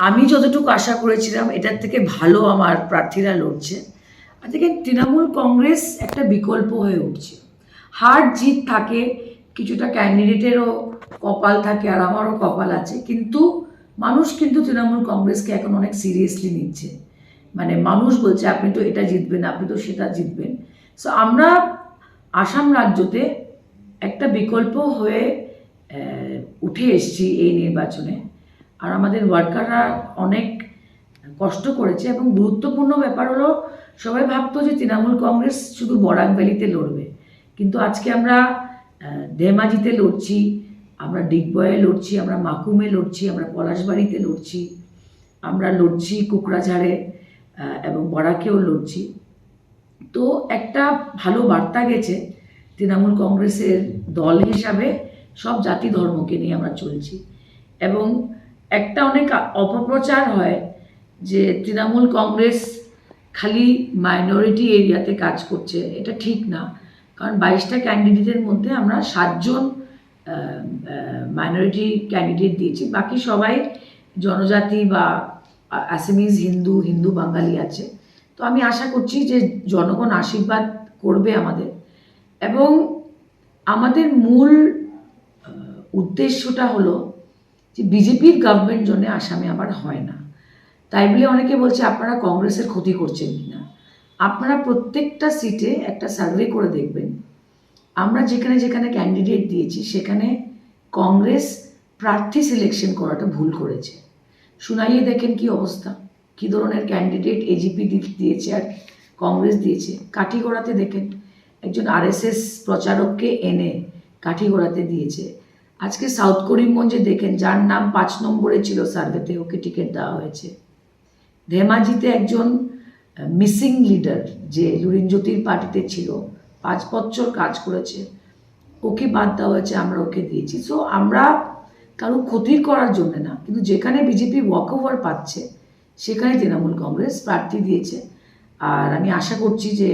আমি যতটুকু আশা করেছিলাম এটার থেকে ভালো আমার প্রার্থীরা লড়ছে। আর দেখেন, তৃণমূল কংগ্রেস একটা বিকল্প হয়ে উঠছে। হার জিত থাকে, কিছুটা ক্যান্ডিডেটেরও কপাল থাকে, আর আমারও কপাল আছে, কিন্তু মানুষ কিন্তু তৃণমূল কংগ্রেসকে এখন অনেক সিরিয়াসলি নিচ্ছে। মানে মানুষ বলছে আপনি তো এটা জিতবেন, আপনি তো সেটা জিতবেন। সো আমরা আসাম রাজ্যতে একটা বিকল্প হয়ে উঠে এসেছি এই নির্বাচনে। আর আমাদের ওয়ার্কাররা অনেক কষ্ট করেছে, এবং গুরুত্বপূর্ণ ব্যাপার হলো, সবাই ভাবতো যে তৃণমূল কংগ্রেস শুধু বরাক ভ্যালিতে লড়বে, কিন্তু আজকে আমরা ধেমাজিতে লড়ছি, আমরা ডিগবয়ে লড়ছি, আমরা মাকুমে লড়ছি, আমরা পলাশবাড়িতে লড়ছি, আমরা লড়ছি কুকড়াঝাড়ে, এবং বরাকেও লড়ছি। তো একটা ভালো বার্তা গেছে তৃণমূল কংগ্রেসের দল হিসাবে, সব জাতি ধর্মকে নিয়ে আমরা চলছি। এবং একটা অনেক অপপ্রচার হয় যে তৃণমূল কংগ্রেস খালি মাইনরিটি এরিয়াতে কাজ করছে, এটা ঠিক না। কারণ 22টা ক্যান্ডিডেটের মধ্যে আমরা 7জন মাইনরিটি ক্যান্ডিডেট দিয়েছি, বাকি সবাই জনজাতি বা অ্যাসামিজ, হিন্দু বাঙালি আছে। তো আমি আশা করছি যে জনগণ আশীর্বাদ করবে আমাদের। এবং আমাদের মূল উদ্দেশ্যটা হলো যে বিজেপির গভর্নমেন্ট জন্য আসামে আবার হয় না। তাই বলে অনেকে বলছে আপনারা কংগ্রেসের ক্ষতি করছেন কিনা। আপনারা প্রত্যেকটা সিটে একটা সার্ভে করে দেখবেন, আমরা যেখানে যেখানে ক্যান্ডিডেট দিয়েছি সেখানে কংগ্রেস প্রার্থী সিলেকশন করাটা ভুল করেছে। শুনাইয়ে দেখেন কি অবস্থা, কী ধরনের ক্যান্ডিডেট এজিপি দিয়েছে আর কংগ্রেস দিয়েছে। কাঠিগড়াতে দেখেন, একজন আরএসএস প্রচারককে এনে কাঠিগড়াতে দিয়েছে। আজকে সাউথ করিমগঞ্জে দেখেন, যার নাম 5 নম্বরে ছিল সার্ভেতে, ওকে টিকিট দেওয়া হয়েছে। ধেমাজিতে একজন মিসিং লিডার, যে লুরিনজ্যোতির পার্টিতে ছিল, 5 বছর কাজ করেছে, ওকে বাদ দেওয়া হয়েছে, আমরা ওকে দিয়েছি। সো আমরা কারো ক্ষতির করার জন্য না, কিন্তু যেখানে বিজেপি ওয়াক ওভার পাচ্ছে সেখানে তৃণমূল কংগ্রেস প্রার্থী দিয়েছে। আর আমি আশা করছি যে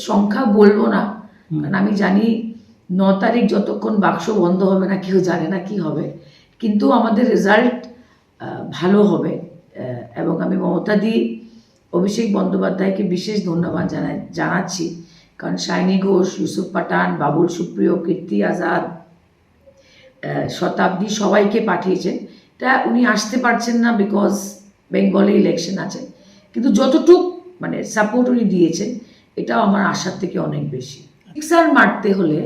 সংখ্যা বলবো না, কারণ আমি জানি 9 তারিখ যতক্ষণ বাক্স বন্ধ হবে না কেউ জানে না কি হবে, কিন্তু আমাদের রেজাল্ট ভালো হবে। এবং আমি মমতাদি, অভিষেক বন্দ্যোপাধ্যায়কে বিশেষ ধন্যবাদ জানাচ্ছি, কারণ শাইনি ঘোষ, ইউসুফ পাঠান, বাবুল সুপ্রিয়, কীর্তি আজাদ, শতাব্দী সবাইকে পাঠিয়েছেন। তা উনি আসতে পারছেন না বিকজ বেঙ্গলে ইলেকশন আছে, কিন্তু যতটুক মানে সাপোর্ট উনি দিয়েছেন, এটাও আমার আশার থেকে অনেক বেশি। সিক্সার মারতে হলে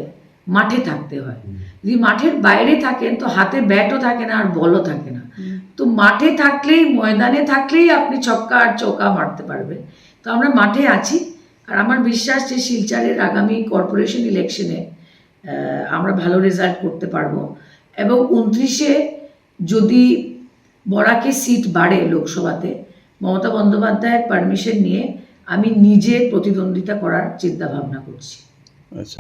মাঠে থাকতে হয়। যদি মাঠের বাইরে থাকেন তো হাতে ব্যাটও থাকে না আর বলও থাকে না। তো মাঠে থাকলেই, ময়দানে থাকলেই আপনি ছক্কা আর চৌকা মারতে পারবেন। তো আমরা মাঠে আছি, আর আমার বিশ্বাস যে শিলচরের আগামী কর্পোরেশন ইলেকশনে আমরা ভালো রেজাল্ট করতে পারবো। এবং 29-এ যদি বরাকে সিট বাড়ে লোকসভাতে, মমতা বন্দ্যোপাধ্যায়ের পারমিশন নিয়ে আমি নিজে প্রতিদ্বন্দ্বিতা করার চিন্তা ভাবনা করছি। আচ্ছা।